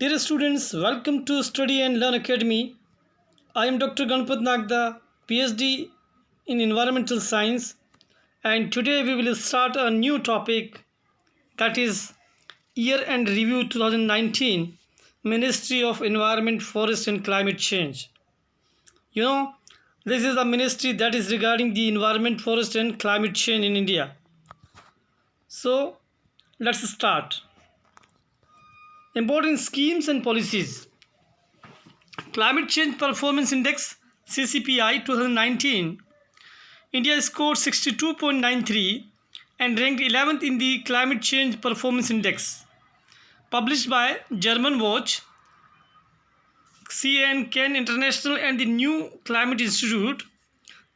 Dear students, welcome to Study and Learn Academy. I am Dr. Ganpat Nagda, PhD in Environmental Science, and today we will start a new topic, that is Year End Review 2019, Ministry of Environment, Forest and Climate Change. You know, this is the ministry that is regarding the environment, forest and climate change in India. So, let's start. Important schemes and policies. Climate Change Performance Index CCPI 2019, India scored 62.93 and ranked 11th in the Climate Change Performance Index. Published by German Watch, CNCAN International and the New Climate Institute,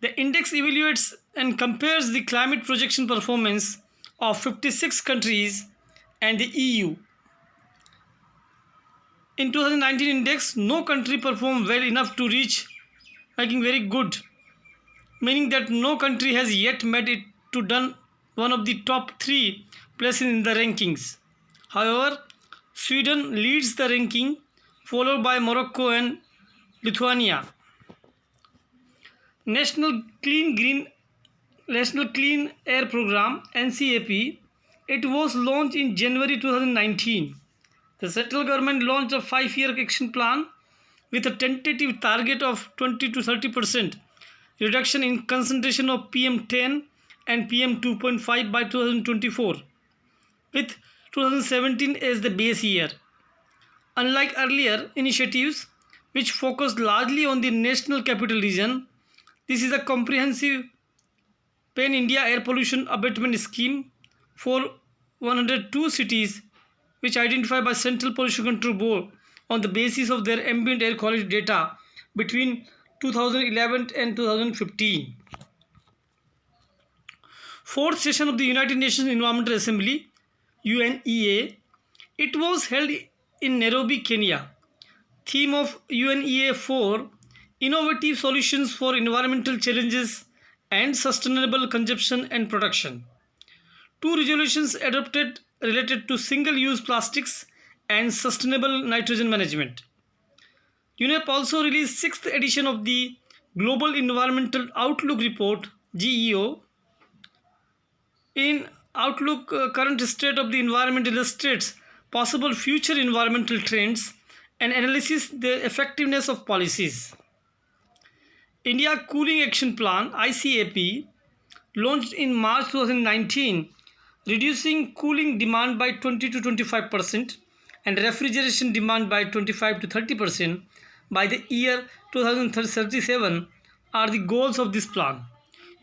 the index evaluates and compares the climate projection performance of 56 countries and the EU. In 2019 index, no country performed well enough to reach ranking very good, meaning that no country has yet made it to done one of the top 3 places in the rankings. However, Sweden leads the ranking, followed by Morocco and Lithuania. National Clean Air Program (NCAP), it was launched in January 2019. The central government launched a 5-year action plan with a tentative target of 20 to 30% reduction in concentration of PM10 and PM2.5 by 2024, with 2017 as the base year. Unlike earlier initiatives, which focused largely on the national capital region, this is a comprehensive pan-India air pollution abatement scheme for 102 cities, which identified by Central Pollution Control Board on the basis of their ambient air quality data between 2011 and 2015. Fourth session of the United Nations Environmental Assembly, UNEA, it was held in Nairobi, Kenya. Theme of UNEA 4, Innovative Solutions for Environmental Challenges and Sustainable Consumption and Production. 2 resolutions adopted related to single-use plastics and sustainable nitrogen management. UNEP also released 6th edition of the Global Environmental Outlook Report (GEO). In Outlook, current state of the environment illustrates possible future environmental trends and analysis the effectiveness of policies. India Cooling Action Plan (ICAP), launched in March 2019, reducing cooling demand by 20 to 25% and refrigeration demand by 25 to 30% by the year 2037 are the goals of this plan.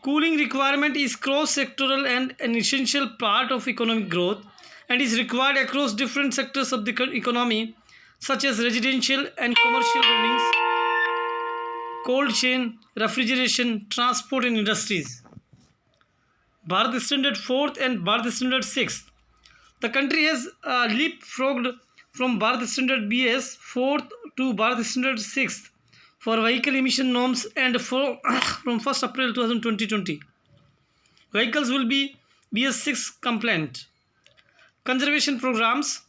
Cooling requirement is cross-sectoral and an essential part of economic growth and is required across different sectors of the economy such as residential and commercial buildings, cold chain, refrigeration, transport and industries. Bharat Standard 4th and Bharat Standard 6th. The country has leapfrogged from Bharat Standard BS 4th to Bharat Standard 6th for vehicle emission norms and from 1st April 2020. Vehicles will be BS 6 compliant. Conservation programs.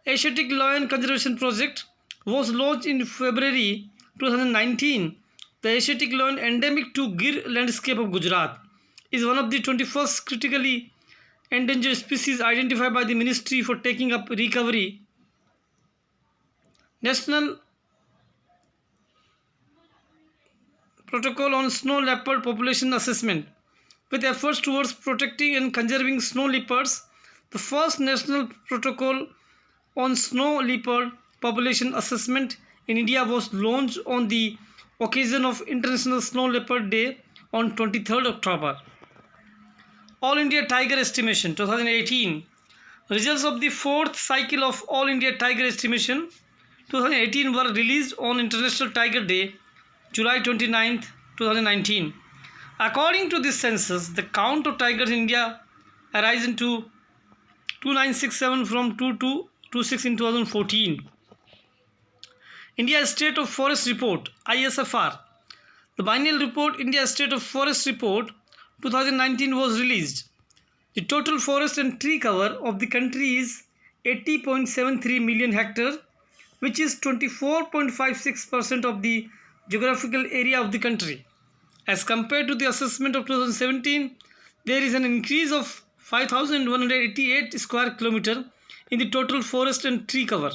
Asiatic Lion Conservation Project was launched in February 2019. The Asiatic lion endemic to Gir landscape of Gujarat is one of the 21st critically endangered species identified by the Ministry for taking up recovery. National Protocol on Snow Leopard Population Assessment. With efforts towards protecting and conserving snow leopards, the first national protocol on snow leopard population assessment in India was launched on the occasion of International Snow Leopard Day on 23rd October. All India Tiger Estimation 2018. Results of the 4th cycle of All India Tiger Estimation 2018 were released on International Tiger Day, July 29, 2019. According to this census, the count of tigers in India arisen to 2967 from 2226 in 2014. India State of Forest Report (ISFR). The biennial report India State of Forest Report 2019 was released. The total forest and tree cover of the country is 80.73 million hectares, which is 24.56% of the geographical area of the country. As compared to the assessment of 2017, there is an increase of 5,188 square kilometer in the total forest and tree cover.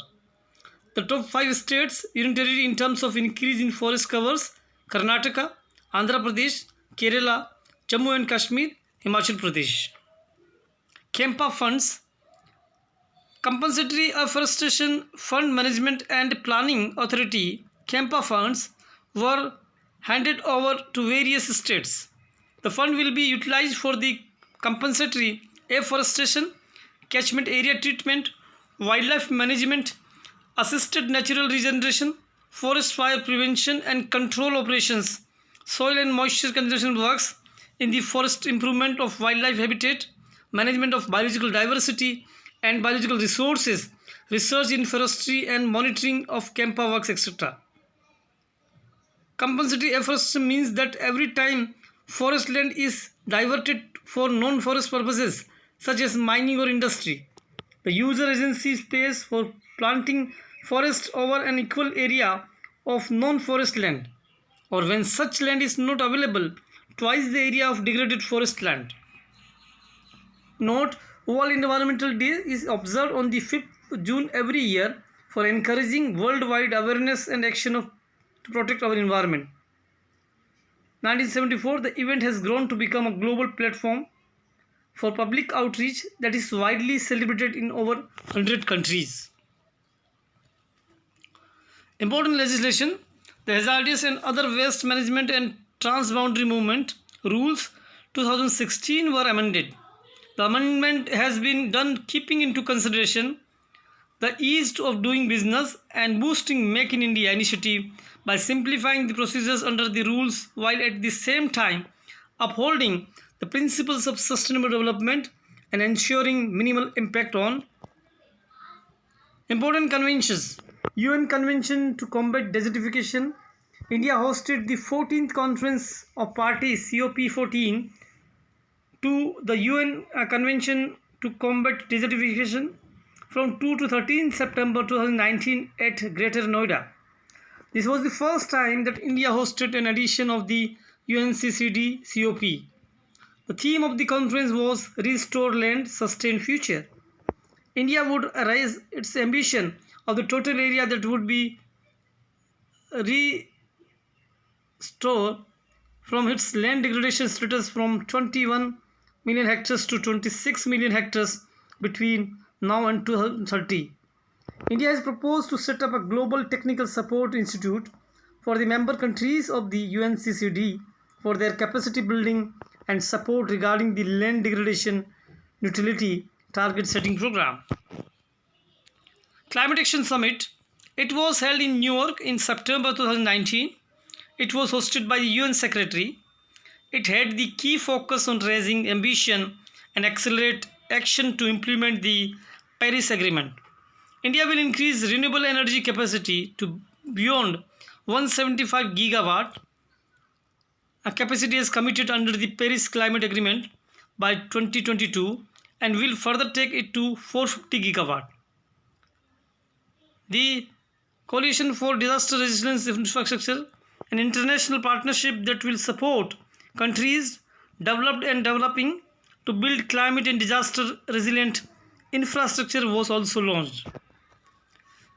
The top 5 states union territory in terms of increase in forest covers: Karnataka, Andhra Pradesh, Kerala, Jammu and Kashmir, Himachal Pradesh. KEMPA funds, Compensatory Afforestation Fund Management and Planning Authority, KEMPA funds were handed over to various states. The fund will be utilized for the compensatory afforestation, catchment area treatment, wildlife management, assisted natural regeneration, forest fire prevention and control operations, soil and moisture conservation works in the forest, improvement of wildlife habitat, management of biological diversity and biological resources, research in forestry and monitoring of KEMPA works, etc. Compensatory afforestation means that every time forest land is diverted for non-forest purposes such as mining or industry, the user agency pays for planting forest over an equal area of non-forest land, or when such land is not available, twice the area of degraded forest land. Note: World Environmental Day is observed on the 5th June every year for encouraging worldwide awareness and action to protect our environment. 1974, the event has grown to become a global platform for public outreach that is widely celebrated in over 100 countries. Important legislation: the Hazardous and Other Waste Management and Transboundary Movement Rules 2016 were amended. The amendment has been done keeping into consideration the ease of doing business and boosting Make in India initiative by simplifying the procedures under the rules while at the same time upholding the principles of sustainable development and ensuring minimal impact on. Important conventions: UN Convention to Combat Desertification. India hosted the 14th Conference of Parties COP14 to the UN Convention to Combat Desertification from 2 to 13 September 2019 at Greater Noida. This was the first time that India hosted an edition of the UNCCD COP. The theme of the conference was Restore Land, Sustain Future. India would raise its ambition of the total area that would be restored from its land degradation status from 21 million hectares to 26 million hectares between now and 2030. India has proposed to set up a global technical support institute for the member countries of the UNCCD for their capacity building and support regarding the land degradation neutrality target setting program. Climate Action Summit. It was held in New York in September 2019. It was hosted by the UN Secretary. It had the key focus on raising ambition and accelerate action to implement the Paris Agreement. India will increase renewable energy capacity to beyond 175 gigawatt, a capacity is committed under the Paris Climate Agreement by 2022 and will further take it to 450 gigawatt. The Coalition for Disaster Resilience Infrastructure, an international partnership that will support countries developed and developing to build climate and disaster resilient infrastructure, was also launched.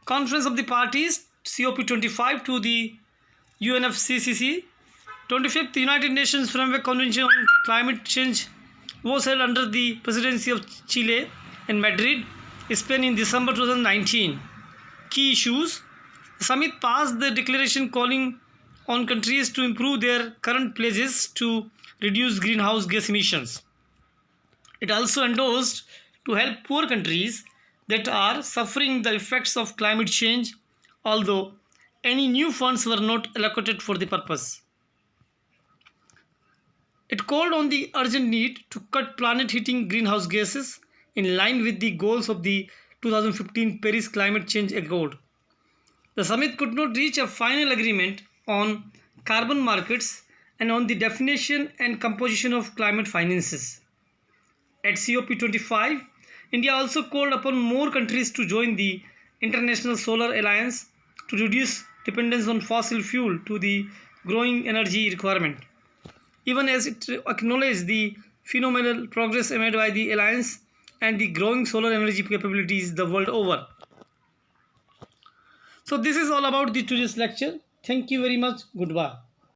Conference of the Parties COP25 to the UNFCCC. 25th United Nations Framework Convention on Climate Change was held under the presidency of Chile in Madrid, Spain in December 2019. Key issues: the summit passed the declaration calling on countries to improve their current pledges to reduce greenhouse gas emissions. It also endorsed to help poor countries that are suffering the effects of climate change, although any new funds were not allocated for the purpose. It called on the urgent need to cut planet heating greenhouse gases in line with the goals of the 2015 Paris Climate Change Accord. The summit could not reach a final agreement on carbon markets and on the definition and composition of climate finances. At COP25, India also called upon more countries to join the International Solar Alliance to reduce dependence on fossil fuel to the growing energy requirement. Even as it acknowledged the phenomenal progress made by the alliance and the growing solar energy capabilities the world over. So this is all about the today's lecture. Thank you very much. Goodbye.